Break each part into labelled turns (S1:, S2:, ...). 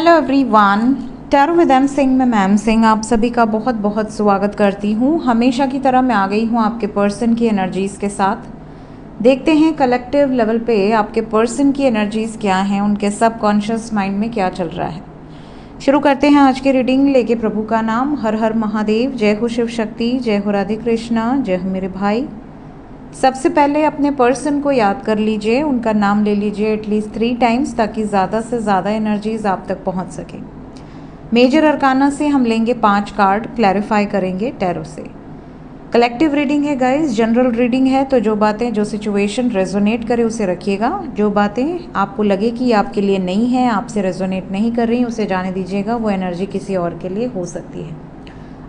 S1: Hello everyone, tarot with M Singh में ma'am Singh आप सभी का बहुत बहुत स्वागत करती हूँ। हमेशा की तरह मैं आ गई हूँ आपके पर्सन की एनर्जीज़ के साथ। देखते हैं कलेक्टिव लेवल पे आपके पर्सन की एनर्जीज़ क्या हैं, उनके सबकॉन्शियस माइंड में क्या चल रहा है। शुरू करते हैं आज की रीडिंग लेके प्रभु का नाम। हर हर महादेव, जय हो शिव शक्ति, जय हो राधे कृष्णा, जय हो मेरे भाई। सबसे पहले अपने पर्सन को याद कर लीजिए, उनका नाम ले लीजिए एटलीस्ट 3 टाइम्स ताकि ज़्यादा से ज़्यादा एनर्जीज आप तक पहुंच सके। मेजर अरकाना से हम लेंगे 5 कार्ड, क्लैरिफाई करेंगे टैरो से। कलेक्टिव रीडिंग है गाइस, जनरल रीडिंग है, तो जो बातें जो सिचुएशन रेजोनेट करे उसे रखिएगा। जो बातें आपको लगे कि आपके लिए नहीं है, आपसे रेजोनेट नहीं कर रही, उसे जाने दीजिएगा। वो एनर्जी किसी और के लिए हो सकती है।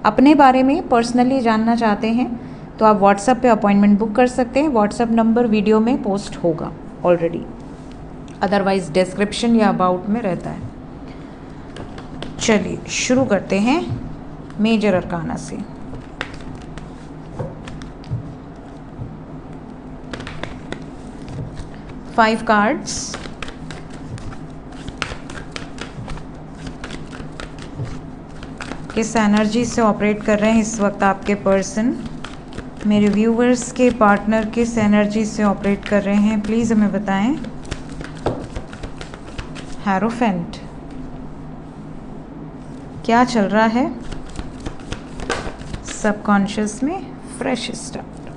S1: अपने बारे में पर्सनली जानना चाहते हैं तो आप व्हाट्सएप पे अपॉइंटमेंट बुक कर सकते हैं। व्हाट्सएप नंबर वीडियो में पोस्ट होगा ऑलरेडी, अदरवाइज डिस्क्रिप्शन या अबाउट में रहता है। चलिए शुरू करते हैं मेजर अरकाना से। फाइव कार्ड्स, किस एनर्जी से ऑपरेट कर रहे हैं इस वक्त आपके पर्सन। मेरे व्यूवर्स के पार्टनर किस एनर्जी से ऑपरेट कर रहे हैं प्लीज़ हमें बताएं। हेरोफेंट, क्या चल रहा है सबकॉन्शियस में। Fresh start,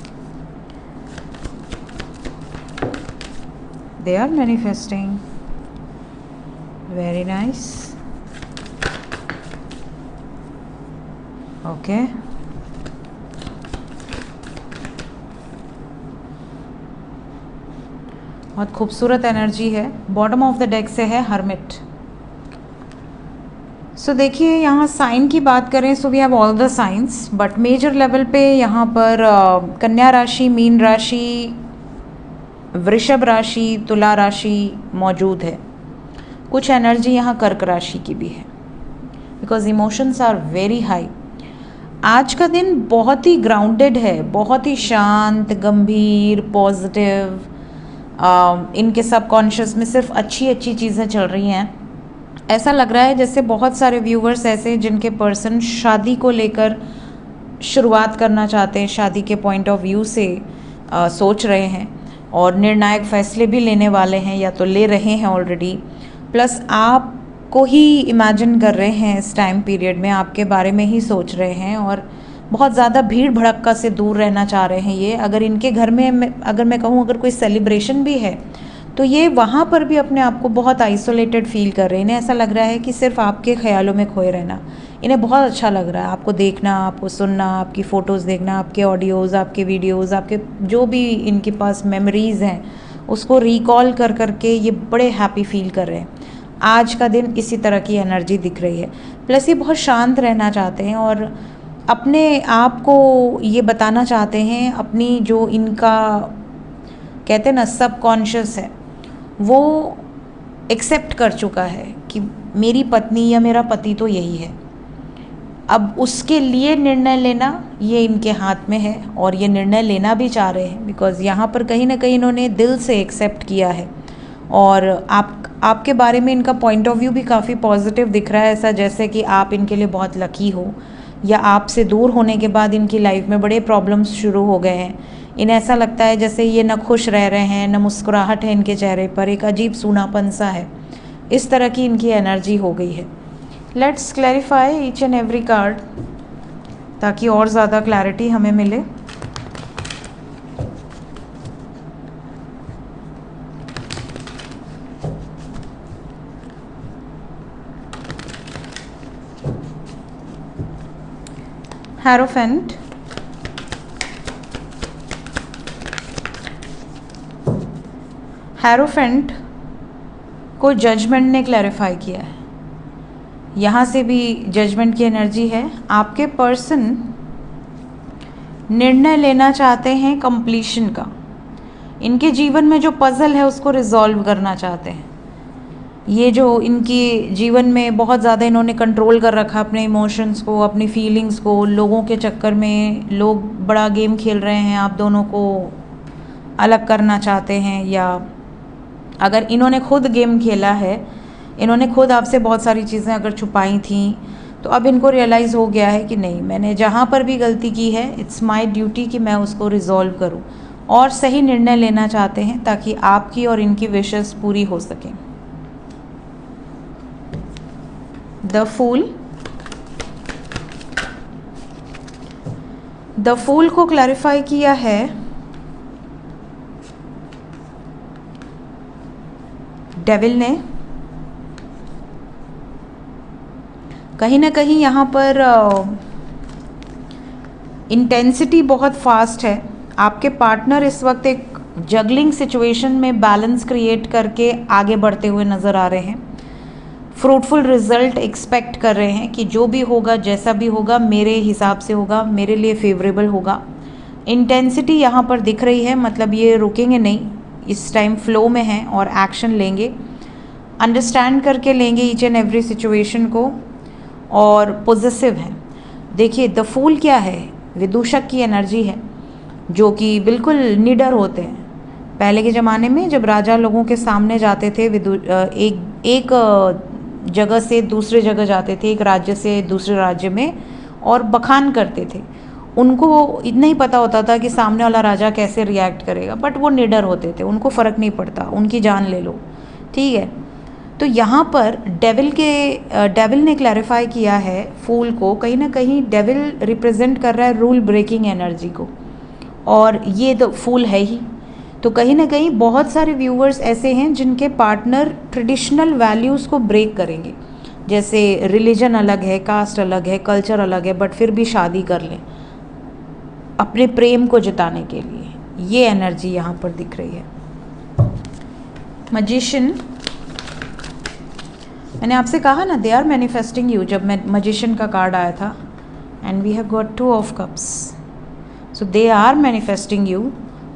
S1: they are manifesting, very nice, okay. बहुत खूबसूरत एनर्जी है। बॉटम ऑफ द डेक से है हर्मिट। सो देखिए यहाँ साइन की बात करें, so we have all the signs, but major level पे यहाँ पर कन्या राशि, मीन राशि, वृषभ राशि, तुला राशि मौजूद है। कुछ एनर्जी यहाँ कर्क राशि की भी है, because emotions are very high. आज का दिन बहुत ही ग्राउंडेड है, बहुत ही शांत, गंभीर, पॉजिटिव। इनके सबकॉन्शियस में सिर्फ अच्छी अच्छी चीज़ें चल रही हैं। ऐसा लग रहा है जैसे बहुत सारे व्यूवर्स ऐसे जिनके पर्सन शादी को लेकर शुरुआत करना चाहते हैं, शादी के पॉइंट ऑफ व्यू से सोच रहे हैं और निर्णायक फैसले भी लेने वाले हैं या तो ले रहे हैं ऑलरेडी। प्लस आपको ही इमेजिन कर रहे हैं इस टाइम पीरियड में, आपके बारे में ही सोच रहे हैं और बहुत ज़्यादा भीड़ भड़क्का से दूर रहना चाह रहे हैं ये। अगर इनके घर में अगर मैं कहूँ अगर कोई सेलिब्रेशन भी है तो ये वहाँ पर भी अपने आप को बहुत आइसोलेटेड फील कर रहे हैं। इन्हें ऐसा लग रहा है कि सिर्फ आपके ख्यालों में खोए रहना इन्हें बहुत अच्छा लग रहा है। आपको देखना, आपको सुनना, आपकी फ़ोटोज़ देखना, आपके ऑडियोज़, आपके वीडियोज़, आपके जो भी इनके पास मेमोरीज़ हैं उसको रिकॉल कर करके ये बड़े हैप्पी फील कर रहे हैं। आज का दिन इसी तरह की एनर्जी दिख रही है। प्लस ये बहुत शांत रहना चाहते हैं और अपने आप को ये बताना चाहते हैं, अपनी जो इनका कहते हैं ना सबकॉन्शियस है वो एक्सेप्ट कर चुका है कि मेरी पत्नी या मेरा पति तो यही है। अब उसके लिए निर्णय लेना ये इनके हाथ में है और ये निर्णय लेना भी चाह रहे हैं, बिकॉज़ यहाँ पर कहीं ना कहीं इन्होंने दिल से एक्सेप्ट किया है और आपके बारे में इनका पॉइंट ऑफ व्यू भी काफ़ी पॉजिटिव दिख रहा है। ऐसा जैसे कि आप इनके लिए बहुत लकी हो या आपसे दूर होने के बाद इनकी लाइफ में बड़े प्रॉब्लम्स शुरू हो गए हैं। इन्हें ऐसा लगता है जैसे ये न खुश रह रहे हैं, न मुस्कुराहट है इनके चेहरे पर, एक अजीब सूनापन सा है। इस तरह की इनकी एनर्जी हो गई है। Let's clarify each and every card ताकि और ज़्यादा क्लैरिटी हमें मिले। हेरोफेंट, हेरोफेंट को जजमेंट ने क्लैरिफाई किया है। यहाँ से भी जजमेंट की एनर्जी है। आपके पर्सन निर्णय लेना चाहते हैं कंप्लीशन का। इनके जीवन में जो पजल है उसको रिजॉल्व करना चाहते हैं। ये जो इनकी जीवन में बहुत ज़्यादा इन्होंने कंट्रोल कर रखा अपने इमोशंस को, अपनी फीलिंग्स को, लोगों के चक्कर में लोग बड़ा गेम खेल रहे हैं, आप दोनों को अलग करना चाहते हैं, या अगर इन्होंने खुद गेम खेला है इन्होंने खुद आपसे बहुत सारी चीज़ें अगर छुपाई थी तो अब इनको रियलाइज़ हो गया है कि नहीं, मैंने जहाँ पर भी गलती की है इट्स माय ड्यूटी कि मैं उसको रिजॉल्व करूँ, और सही निर्णय लेना चाहते हैं ताकि आपकी और इनकी विशेस पूरी हो सकें। द फूल को क्लैरिफाई किया है डेविल ने। कहीं ना कहीं यहाँ पर इंटेंसिटी बहुत फास्ट है। आपके पार्टनर इस वक्त एक जगलिंग सिचुएशन में बैलेंस क्रिएट करके आगे बढ़ते हुए नज़र आ रहे हैं। फ्रूटफुल रिजल्ट एक्सपेक्ट कर रहे हैं कि जो भी होगा, जैसा भी होगा, मेरे हिसाब से होगा, मेरे लिए फेवरेबल होगा। इंटेंसिटी यहाँ पर दिख रही है, मतलब ये रुकेंगे नहीं, इस टाइम फ्लो में हैं और एक्शन लेंगे, अंडरस्टैंड करके लेंगे ईच एंड एवरी सिचुएशन को, और पॉजिटिव हैं। देखिए द फूल क्या है, विदूषक की एनर्जी है, जो कि बिल्कुल निडर होते हैं। पहले के ज़माने में जब राजा लोगों के सामने जाते थे, एक जगह से दूसरे जगह जाते थे, एक राज्य से दूसरे राज्य में, और बखान करते थे, उनको इतना ही पता होता था कि सामने वाला राजा कैसे रिएक्ट करेगा, बट वो निडर होते थे, उनको फ़र्क नहीं पड़ता, उनकी जान ले लो, ठीक है। तो यहाँ पर डेविल ने क्लैरिफाई किया है फूल को, कहीं ना कहीं डेविल रिप्रेजेंट कर रहा है रूल ब्रेकिंग एनर्जी को, और ये तो फूल है ही। तो कहीं ना कहीं बहुत सारे व्यूअर्स ऐसे हैं जिनके पार्टनर ट्रेडिशनल वैल्यूज़ को ब्रेक करेंगे, जैसे रिलीजन अलग है, कास्ट अलग है, कल्चर अलग है, बट फिर भी शादी कर लें अपने प्रेम को जिताने के लिए। ये एनर्जी यहाँ पर दिख रही है। मैजिशियन, मैंने आपसे कहा ना दे आर मैनिफेस्टिंग यू, जब मैजिशियन का कार्ड आया था, and we have got 2 of cups, so they are manifesting you.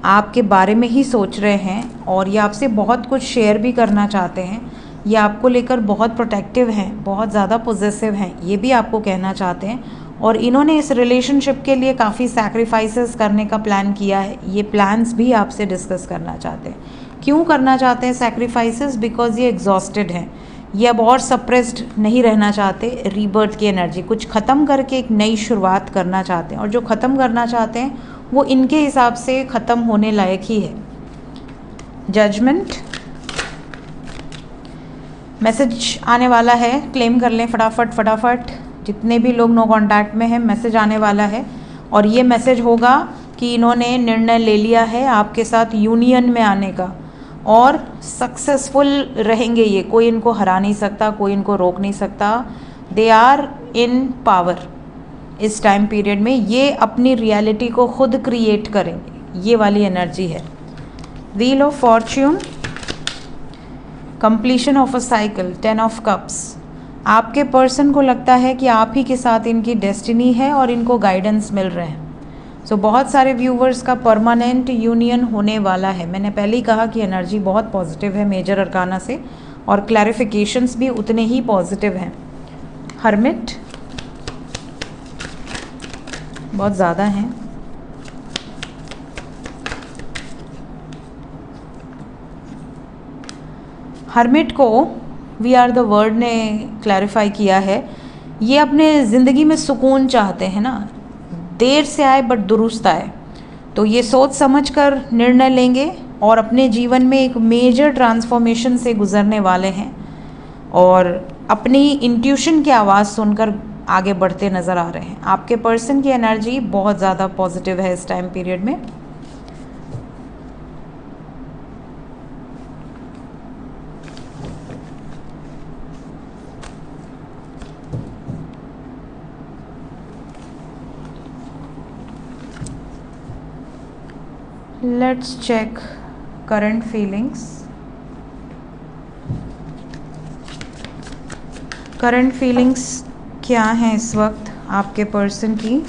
S1: आपके बारे में ही सोच रहे हैं, और ये आपसे बहुत कुछ शेयर भी करना चाहते हैं। ये आपको लेकर बहुत प्रोटेक्टिव हैं, बहुत ज़्यादा पॉजिटिव हैं, ये भी आपको कहना चाहते हैं। और इन्होंने इस रिलेशनशिप के लिए काफ़ी सैक्रिफाइसेस करने का प्लान किया है, ये प्लान्स भी आपसे डिस्कस करना चाहते हैं। क्यों करना चाहते हैं सैक्रिफाइसेस? बिकॉज ये एग्जॉस्टेड हैं, ये अब और सप्रेस्ड नहीं रहना चाहते। रीबर्थ की एनर्जी, कुछ ख़त्म करके एक नई शुरुआत करना चाहते हैं, और जो ख़त्म करना चाहते हैं वो इनके हिसाब से ख़त्म होने लायक ही है। जजमेंट, मैसेज आने वाला है, क्लेम कर लें फटाफट फटाफट, जितने भी लोग नो कांटेक्ट में हैं, मैसेज आने वाला है, और ये मैसेज होगा कि इन्होंने निर्णय ले लिया है आपके साथ यूनियन में आने का, और सक्सेसफुल रहेंगे ये, कोई इनको हरा नहीं सकता, कोई इनको रोक नहीं सकता। दे आर इन पावर इस टाइम पीरियड में, ये अपनी रियलिटी को खुद क्रिएट करेंगे, ये वाली एनर्जी है। Wheel of Fortune, completion of a cycle, 10 of cups. आपके पर्सन को लगता है कि आप ही के साथ इनकी डेस्टिनी है और इनको गाइडेंस मिल रहे हैं। सो बहुत सारे व्यूवर्स का परमानेंट यूनियन होने वाला है। मैंने पहले ही कहा कि एनर्जी बहुत पॉजिटिव है मेजर अरकाना से, और क्लैरिफिकेशंस भी उतने ही पॉजिटिव हैं। हर्मिट बहुत ज़्यादा हैं। हर्मिट को वी आर द वर्ड ने क्लैरिफाई किया है, ये अपने ज़िंदगी में सुकून चाहते हैं ना, देर से आए बट दुरुस्त आए। तो ये सोच समझ कर निर्णय लेंगे और अपने जीवन में एक मेजर ट्रांसफॉर्मेशन से गुजरने वाले हैं, और अपनी इंट्यूशन की आवाज़ सुनकर आगे बढ़ते नज़र आ रहे हैं। आपके पर्सन की एनर्जी बहुत ज़्यादा पॉजिटिव है इस टाइम पीरियड में। Let's check current feelings. Current feelings क्या हैं इस वक्त आपके पर्सन की?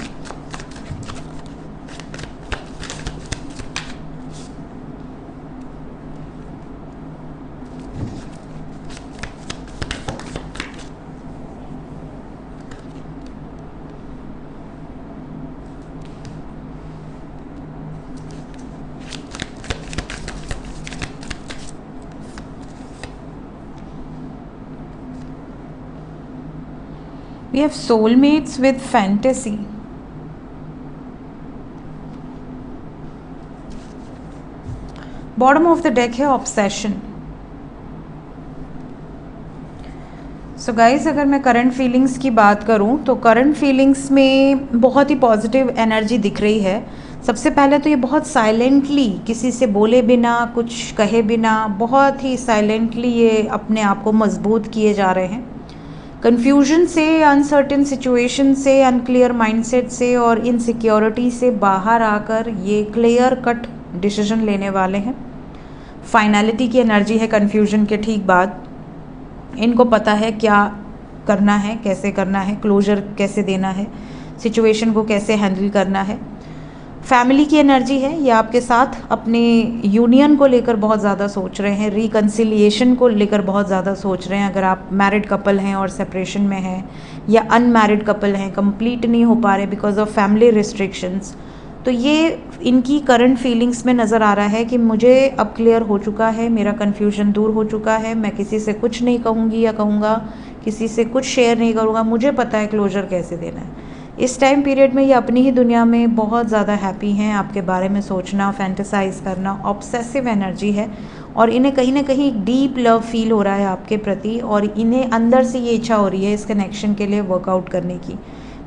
S1: We have soulmates with fantasy. Bottom of the deck है ऑब्सेशन. सो गाइज, अगर मैं करंट फीलिंग्स की बात करूं तो करंट फीलिंग्स में बहुत ही पॉजिटिव एनर्जी दिख रही है. सबसे पहले तो ये बहुत साइलेंटली, किसी से बोले बिना, कुछ कहे बिना, बहुत ही साइलेंटली ये अपने आप को मजबूत किए जा रहे हैं. कन्फ्यूजन से, अनसर्टेन सिचुएशन से, अनक्लियर माइंडसेट से और इनसिक्योरिटी से बाहर आकर ये क्लियर कट डिसीजन लेने वाले हैं. फाइनलिटी की एनर्जी है कन्फ्यूजन के ठीक बाद. इनको पता है क्या करना है, कैसे करना है, क्लोजर कैसे देना है, सिचुएशन को कैसे हैंडल करना है. फैमिली की एनर्जी है. ये आपके साथ अपने यूनियन को लेकर बहुत ज़्यादा सोच रहे हैं, रिकन्सिलिएशन को लेकर बहुत ज़्यादा सोच रहे हैं. अगर आप मैरिड कपल हैं और सेपरेशन में हैं, या अनमैरिड कपल हैं, कंप्लीट नहीं हो पा रहे बिकॉज ऑफ फैमिली रिस्ट्रिक्शंस, तो ये इनकी करंट फीलिंग्स में नज़र आ रहा है कि मुझे अब क्लियर हो चुका है, मेरा कन्फ्यूजन दूर हो चुका है, मैं किसी से कुछ नहीं कहूँगी या कहूँगा, किसी से कुछ शेयर नहीं करूँगा, मुझे पता है क्लोजर कैसे देना है. इस टाइम पीरियड में ये अपनी ही दुनिया में बहुत ज़्यादा हैप्पी हैं. आपके बारे में सोचना, फैंटेसाइज करना, ऑब्सेसिव एनर्जी है और इन्हें कहीं ना कहीं डीप लव फील हो रहा है आपके प्रति और इन्हें अंदर से ये इच्छा हो रही है इस कनेक्शन के लिए वर्कआउट करने की.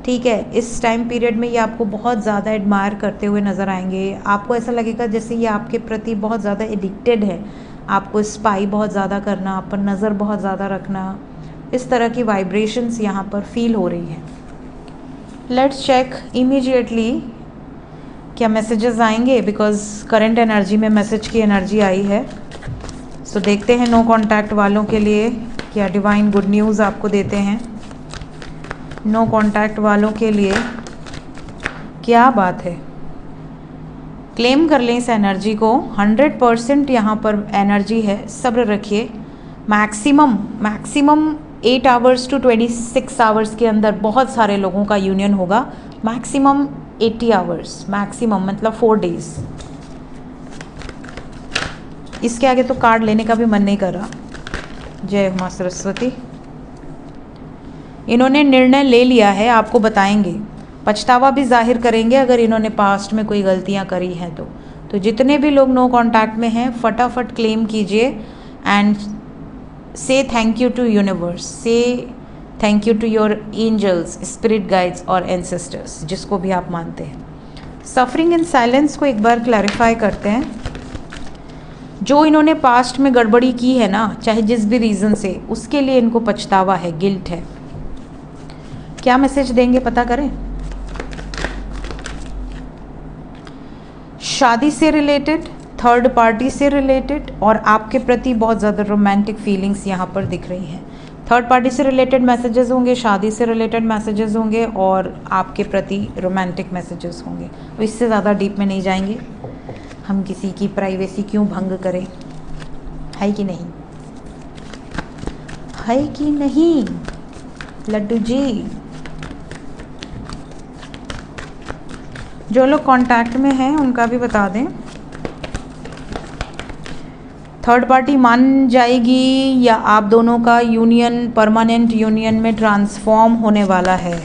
S1: ठीक है, इस टाइम पीरियड में ये आपको बहुत ज़्यादा एडमायर करते हुए नज़र आएंगे. आपको ऐसा लगेगा जैसे ये आपके प्रति बहुत ज़्यादा एडिक्टेड है. आपको स्पाई बहुत ज़्यादा करना, आप पर नज़र बहुत ज़्यादा रखना, इस तरह की वाइब्रेशंस यहाँ पर फील हो रही हैं. लेट्स चेक इमीडिएटली क्या मैसेजेस आएंगे, बिकॉज करंट एनर्जी में मैसेज की एनर्जी आई है. सो देखते हैं नो कांटेक्ट वालों के लिए क्या डिवाइन गुड न्यूज़ आपको देते हैं. नो कांटेक्ट वालों के लिए क्या बात है. क्लेम कर लें इस एनर्जी को. 100% यहाँ पर एनर्जी है. सब्र रखिए. मैक्सिमम 8 आवर्स टू 26 आवर्स के अंदर बहुत सारे लोगों का यूनियन होगा. मैक्सिमम 80 आवर्स, मैक्सिमम मतलब 4 डेज. इसके आगे तो कार्ड लेने का भी मन नहीं कर रहा. जय मां सरस्वती. इन्होंने निर्णय ले लिया है, आपको बताएंगे. पछतावा भी जाहिर करेंगे अगर इन्होंने पास्ट में कोई गलतियां करी हैं तो जितने भी लोग नो कांटेक्ट में हैं फटाफट क्लेम कीजिए and say thank you to universe, say thank you to your angels, spirit guides और एंसेस्टर्स, जिसको भी आप मानते हैं. सफरिंग इन साइलेंस को एक बार क्लैरिफाई करते हैं. जो इन्होंने पास्ट में गड़बड़ी की है ना, चाहे जिस भी रीज़न से, उसके लिए इनको पछतावा है, गिल्ट है. क्या मैसेज देंगे पता करें. शादी से रिलेटेड, थर्ड पार्टी से रिलेटेड और आपके प्रति बहुत ज़्यादा रोमांटिक फीलिंग्स यहाँ पर दिख रही हैं. थर्ड पार्टी से रिलेटेड मैसेजेस होंगे, शादी से रिलेटेड मैसेजेस होंगे और आपके प्रति रोमांटिक मैसेजेस होंगे. तो इससे ज़्यादा डीप में नहीं जाएंगे. हम किसी की प्राइवेसी क्यों भंग करें, है कि नहीं, है कि नहीं लड्डू जी. जो लोग कांटेक्ट में हैं उनका भी बता दें. थर्ड पार्टी मान जाएगी या आप दोनों का यूनियन परमानेंट यूनियन में ट्रांसफॉर्म होने वाला है.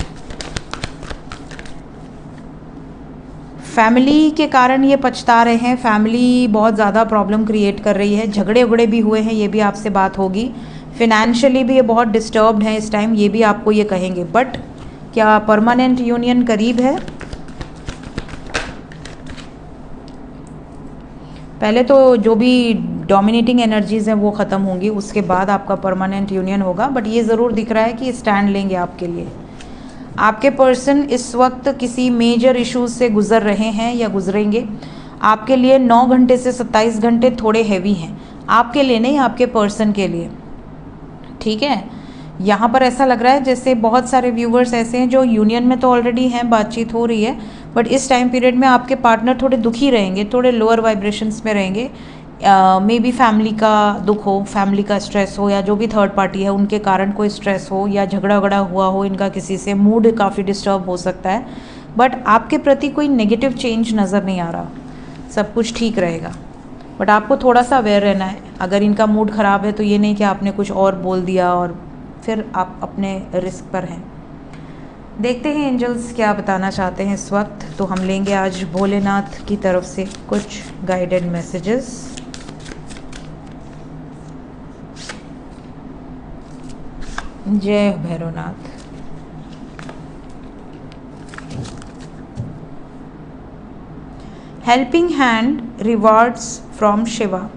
S1: फैमिली के कारण ये पछता रहे हैं. फैमिली बहुत ज़्यादा प्रॉब्लम क्रिएट कर रही है. झगड़े उगड़े भी हुए हैं, ये भी आपसे बात होगी. फिनेंशियली भी ये बहुत डिस्टर्ब्ड हैं इस टाइम, ये भी आपको ये कहेंगे. बट क्या परमानेंट यूनियन करीब है? पहले तो जो भी डोमिनेटिंग एनर्जीज़ हैं वो ख़त्म होंगी, उसके बाद आपका परमानेंट यूनियन होगा. बट ये ज़रूर दिख रहा है कि स्टैंड लेंगे आपके लिए. आपके पर्सन इस वक्त किसी मेजर इश्यूज से गुज़र रहे हैं या गुजरेंगे. आपके लिए 9 घंटे से 27 घंटे थोड़े हैवी हैं, आपके लिए नहीं, आपके पर्सन के लिए. ठीक है, यहाँ पर ऐसा लग रहा है जैसे बहुत सारे व्यूवर्स ऐसे हैं जो यूनियन में तो ऑलरेडी हैं, बातचीत हो रही है, बट इस टाइम पीरियड में आपके पार्टनर थोड़े दुखी रहेंगे, थोड़े लोअर वाइब्रेशंस में रहेंगे. मे बी फैमिली का दुख हो, फैमिली का स्ट्रेस हो, या जो भी थर्ड पार्टी है उनके कारण कोई स्ट्रेस हो या झगड़ा वगड़ा हुआ हो इनका किसी से, मूड काफ़ी डिस्टर्ब हो सकता है. बट आपके प्रति कोई नेगेटिव चेंज नज़र नहीं आ रहा, सब कुछ ठीक रहेगा. बट आपको थोड़ा सा अवेयर रहना है. अगर इनका मूड ख़राब है तो ये नहीं कि आपने कुछ और बोल दिया और फिर आप अपने रिस्क पर हैं. देखते हैं एंजल्स क्या बताना चाहते हैं इस वक्त। तो हम लेंगे आज भोलेनाथ की तरफ से कुछ गाइडेड मैसेजेस। जय Bhairavnath. Helping hand rewards from Shiva.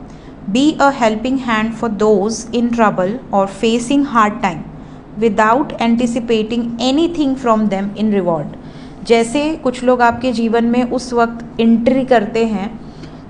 S1: Be a helping hand for those in trouble और facing hard time without anticipating anything from them in reward. जैसे कुछ लोग आपके जीवन में उस वक्त एंट्री करते हैं,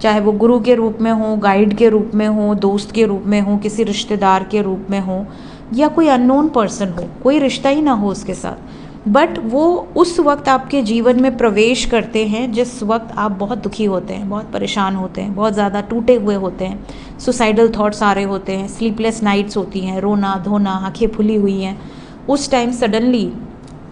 S1: चाहे वो गुरु के रूप में हो, गाइड के रूप में हो, दोस्त के रूप में हो, किसी रिश्तेदार के रूप में हो, या कोई अननोन पर्सन हो, कोई रिश्ता ही ना हो उसके साथ, बट वो उस वक्त आपके जीवन में प्रवेश करते हैं जिस वक्त आप बहुत दुखी होते हैं, बहुत परेशान होते हैं, बहुत ज़्यादा टूटे हुए होते हैं, सुसाइडल थॉट्स आ रहे होते हैं, स्लीपलेस नाइट्स होती हैं, रोना धोना, आंखें फुली हुई हैं। उस टाइम सडनली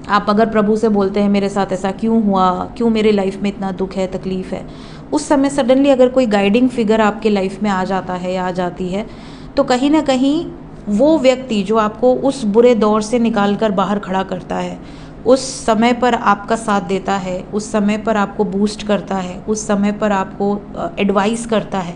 S1: आप अगर प्रभु से बोलते हैं मेरे साथ ऐसा क्यों हुआ, क्यों मेरे लाइफ में इतना दुख है, तकलीफ़ है, उस समय सडनली अगर कोई गाइडिंग फिगर आपके लाइफ में आ जाता है या आ जाती है, तो कहीं ना कहीं वो व्यक्ति जो आपको उस बुरे दौर से निकाल कर बाहर खड़ा करता है, उस समय पर आपका साथ देता है, उस समय पर आपको बूस्ट करता है, उस समय पर आपको एडवाइस करता है,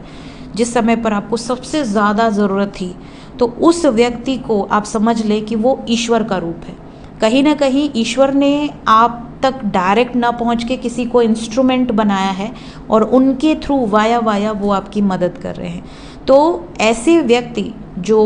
S1: जिस समय पर आपको सबसे ज़्यादा ज़रूरत थी, तो उस व्यक्ति को आप समझ लें कि वो ईश्वर का रूप है। कहीं ना कहीं ईश्वर ने आप तक डायरेक्ट ना पहुंच के किसी को इंस्ट्रूमेंट बनाया है और उनके थ्रू वाया वाया वो आपकी मदद कर रहे हैं। तो ऐसे व्यक्ति जो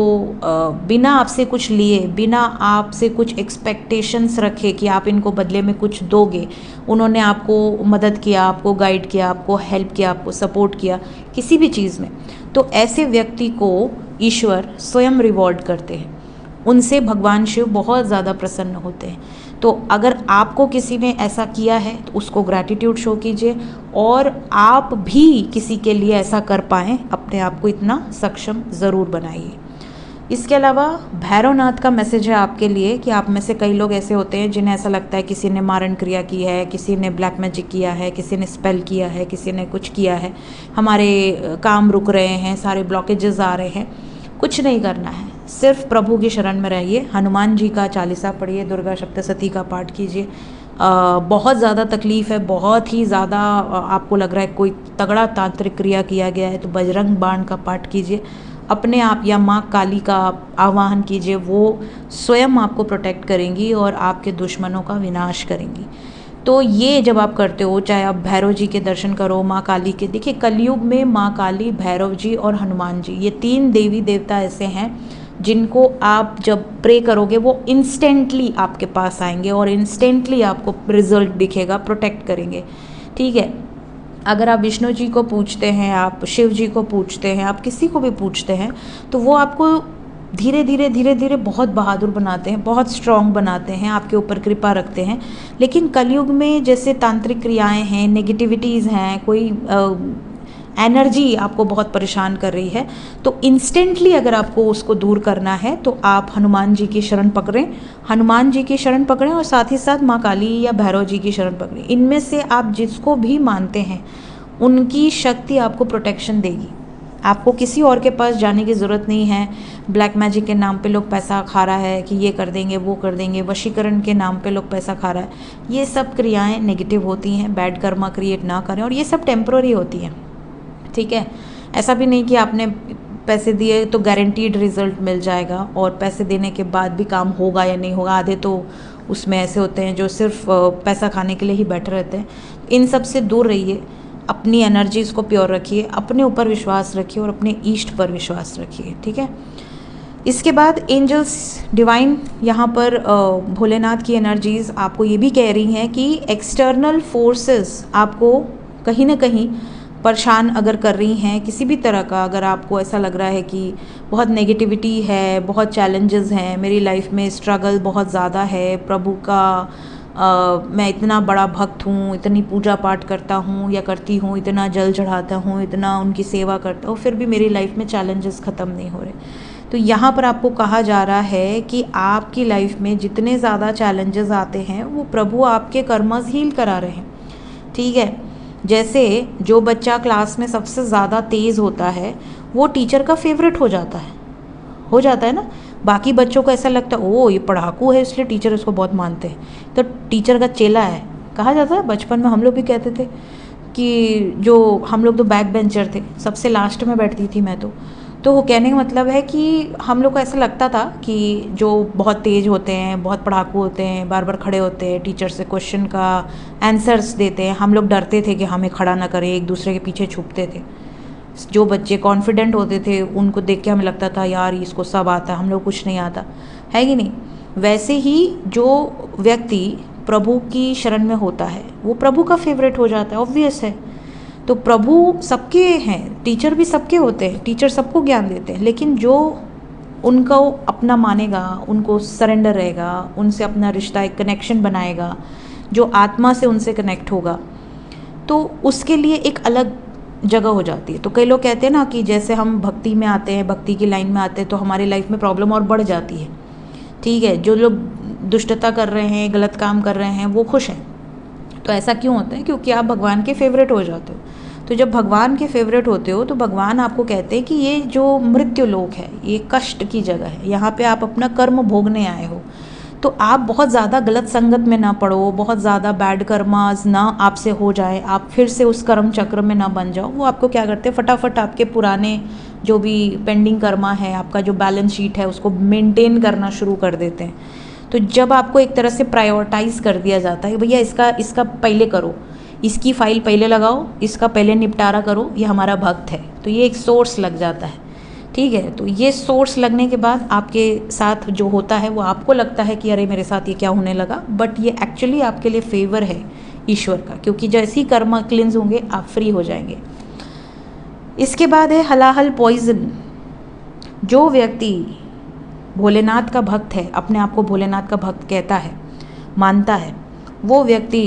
S1: बिना आपसे कुछ लिए, बिना आपसे कुछ एक्सपेक्टेशंस रखे कि आप इनको बदले में कुछ दोगे, उन्होंने आपको मदद किया, आपको गाइड किया, आपको हेल्प किया, आपको सपोर्ट किया किसी भी चीज़ में, तो ऐसे व्यक्ति को ईश्वर स्वयं रिवॉर्ड करते हैं। उनसे भगवान शिव बहुत ज़्यादा प्रसन्न होते हैं। तो अगर आपको किसी ने ऐसा किया है तो उसको ग्रैटिट्यूड शो कीजिए, और आप भी किसी के लिए ऐसा कर पाएँ, अपने आप को इतना सक्षम ज़रूर बनाइए। इसके अलावा भैरवनाथ का मैसेज है आपके लिए कि आप में से कई लोग ऐसे होते हैं जिन्हें ऐसा लगता है किसी ने मारण क्रिया की है, किसी ने ब्लैक मैजिक किया है, किसी ने स्पेल किया है, किसी ने कुछ किया है, हमारे काम रुक रहे हैं, सारे ब्लॉकेजेस आ रहे हैं। कुछ नहीं करना है, सिर्फ प्रभु की शरण में रहिए, हनुमान जी का चालीसा पढ़िए, दुर्गा सप्तशती का पाठ कीजिए। बहुत ज़्यादा तकलीफ़ है, बहुत ही ज़्यादा आपको लग रहा है कोई तगड़ा तांत्रिक क्रिया किया गया है, तो बजरंग बाण का पाठ कीजिए अपने आप, या माँ काली का आवाहन कीजिए, वो स्वयं आपको प्रोटेक्ट करेंगी और आपके दुश्मनों का विनाश करेंगी। तो ये जब आप करते हो, चाहे आप भैरव जी के दर्शन करो, माँ काली के, देखिए कलयुग में माँ काली, भैरव जी और हनुमान जी, ये 3 देवी देवता ऐसे हैं जिनको आप जब प्रे करोगे वो इंस्टेंटली आपके पास आएंगे और इंस्टेंटली आपको रिजल्ट दिखेगा, प्रोटेक्ट करेंगे। ठीक है, अगर आप विष्णु जी को पूछते हैं, आप शिव जी को पूछते हैं, आप किसी को भी पूछते हैं, तो वो आपको धीरे धीरे बहुत बहादुर बनाते हैं, बहुत स्ट्रॉन्ग बनाते हैं, आपके ऊपर कृपा रखते हैं। लेकिन कलयुग में जैसे तांत्रिक क्रियाएं हैं, नेगेटिविटीज़ हैं, कोई एनर्जी आपको बहुत परेशान कर रही है, तो इंस्टेंटली अगर आपको उसको दूर करना है तो आप हनुमान जी की शरण पकड़ें, हनुमान जी की शरण पकड़ें, और साथ ही साथ माँ काली या भैरव जी की शरण पकड़ें। इनमें से आप जिसको भी मानते हैं उनकी शक्ति आपको प्रोटेक्शन देगी। आपको किसी और के पास जाने की ज़रूरत नहीं है। ब्लैक मैजिक के नाम पे लोग पैसा खा रहा है कि ये कर देंगे, वो कर देंगे, वशीकरण के नाम पे लोग पैसा खा रहा है, ये सब क्रियाएं नेगेटिव होती हैं, बैड कर्मा क्रिएट ना करें, और ये सब टेम्प्रोरी होती हैं। ठीक है, ऐसा भी नहीं कि आपने पैसे दिए तो गारंटीड रिजल्ट मिल जाएगा, और पैसे देने के बाद भी काम होगा या नहीं होगा। आधे तो उसमें ऐसे होते हैं जो सिर्फ पैसा खाने के लिए ही बैठे रहते हैं। इन सब से दूर रहिए, अपनी एनर्जीज़ को प्योर रखिए, अपने ऊपर विश्वास रखिए और अपने ईष्ट पर विश्वास रखिए। ठीक है, इसके बाद एंजल्स डिवाइन यहाँ पर भोलेनाथ की एनर्जीज़ आपको ये भी कह रही हैं कि एक्सटर्नल फोर्सेस आपको कहीं ना कहीं परेशान अगर कर रही हैं किसी भी तरह का, अगर आपको ऐसा लग रहा है कि बहुत नेगेटिविटी है, बहुत चैलेंजेस हैं, मेरी लाइफ में स्ट्रगल बहुत ज़्यादा है, प्रभु का मैं इतना बड़ा भक्त हूँ, इतनी पूजा पाठ करता हूँ या करती हूँ, इतना जल चढ़ाता हूँ, इतना उनकी सेवा करता हूँ, फिर भी मेरी लाइफ में चैलेंजेस ख़त्म नहीं हो रहे, तो यहाँ पर आपको कहा जा रहा है कि आपकी लाइफ में जितने ज़्यादा चैलेंजेस आते हैं वो प्रभु आपके कर्मस हील करा रहे हैं। ठीक है, जैसे जो बच्चा क्लास में सबसे ज़्यादा तेज़ होता है वो टीचर का फेवरेट हो जाता है ना, बाकी बच्चों को ऐसा लगता है ओ ये पढ़ाकू है इसलिए टीचर इसको बहुत मानते हैं, तो टीचर का चेला है। कहा जाता है, बचपन में हम लोग भी कहते थे कि जो हम लोग तो बैक बेंचर थे, सबसे लास्ट में बैठती थी मैं तो वो कहने का मतलब है कि हम लोग को ऐसा लगता था कि जो बहुत तेज़ होते हैं, बहुत पढ़ाकू होते हैं, बार बार खड़े होते हैं, टीचर से क्वेश्चन का आंसर्स देते हैं, हम लोग डरते थे कि हमें खड़ा ना करें, एक दूसरे के पीछे छुपते थे। जो बच्चे कॉन्फिडेंट होते थे उनको देख के हमें लगता था यार इसको सब आता है, हम लोग कुछ नहीं आता है कि नहीं। वैसे ही जो व्यक्ति प्रभु की शरण में होता है वो प्रभु का फेवरेट हो जाता है, ऑब्वियस है। तो प्रभु सबके हैं, टीचर भी सबके होते हैं, टीचर सबको ज्ञान देते हैं, लेकिन जो उनको अपना मानेगा, उनको सरेंडर रहेगा, उनसे अपना रिश्ता, एक कनेक्शन बनाएगा, जो आत्मा से उनसे कनेक्ट होगा, तो उसके लिए एक अलग जगह हो जाती है। तो कई लोग कहते हैं ना कि जैसे हम भक्ति में आते हैं, भक्ति की लाइन में आते हैं, तो हमारी लाइफ में प्रॉब्लम और बढ़ जाती है। ठीक है, जो लोग दुष्टता कर रहे हैं, गलत काम कर रहे हैं, वो खुश हैं। तो ऐसा क्यों होता है? क्योंकि आप भगवान के फेवरेट हो जाते हो। तो जब भगवान के फेवरेट होते हो तो भगवान आपको कहते हैं कि ये जो मृत्यु लोक है, ये कष्ट की जगह है, यहाँ पे आप अपना कर्म भोगने आए हो। तो आप बहुत ज़्यादा गलत संगत में ना पड़ो, बहुत ज़्यादा बैड कर्मास ना आपसे हो जाए, आप फिर से उस कर्म चक्र में ना बन जाओ। वो आपको क्या करते हैं, फटाफट आपके पुराने जो भी पेंडिंग कर्मा है, आपका जो बैलेंस शीट है, उसको मेंटेन करना शुरू कर देते हैं। तो जब आपको एक तरह से प्रायोरिटाइज कर दिया जाता है, भैया इसका पहले करो, इसकी फाइल पहले लगाओ, इसका पहले निपटारा करो, ये हमारा भक्त है, तो ये एक सोर्स लग जाता है। ठीक है, तो ये सोर्स लगने के बाद आपके साथ जो होता है वो आपको लगता है कि अरे मेरे साथ ये क्या होने लगा, बट ये एक्चुअली आपके लिए फेवर है ईश्वर का, क्योंकि जैसे ही कर्म क्लिंज होंगे आप फ्री हो जाएंगे। इसके बाद है हलाहल पॉइजन। जो व्यक्ति भोलेनाथ का भक्त है, अपने आप को भोलेनाथ का भक्त कहता है, मानता है, वो व्यक्ति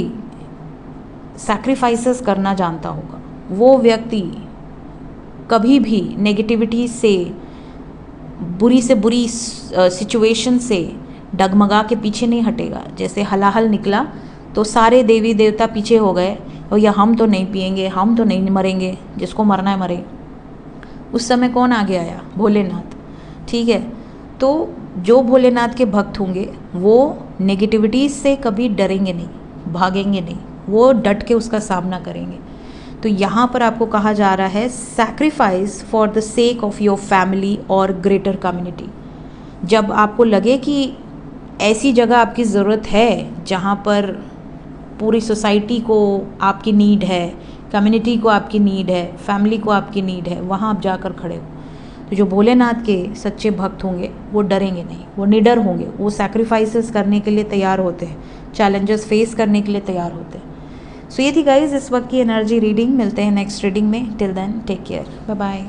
S1: सैक्रिफाइसेस करना जानता होगा। वो व्यक्ति कभी भी नेगेटिविटी से, बुरी से बुरी सिचुएशन से डगमगा के पीछे नहीं हटेगा। जैसे हलाहल निकला तो सारे देवी देवता पीछे हो गए, और या हम तो नहीं पिएंगे, हम तो नहीं मरेंगे, जिसको मरना है मरे। उस समय कौन आगे आया? भोलेनाथ। ठीक है, तो जो भोलेनाथ के भक्त होंगे वो नेगेटिविटी से कभी डरेंगे नहीं, भागेंगे नहीं, वो डट के उसका सामना करेंगे। तो यहाँ पर आपको कहा जा रहा है sacrifice for the sake of your family और ग्रेटर कम्युनिटी। जब आपको लगे कि ऐसी जगह आपकी ज़रूरत है जहाँ पर पूरी सोसाइटी को आपकी नीड है, कम्युनिटी को आपकी नीड है, फैमिली को आपकी नीड है, वहाँ आप जाकर खड़े हो। तो जो भोलेनाथ के सच्चे भक्त होंगे वो डरेंगे नहीं, वो निडर होंगे, वो सैक्रिफाइसेस करने के लिए तैयार होते हैं, चैलेंजेस फेस करने के लिए तैयार होते हैं। सो ये थी गाइज इस वक्त की एनर्जी रीडिंग। मिलते हैं नेक्स्ट रीडिंग में। Till then take care, bye bye.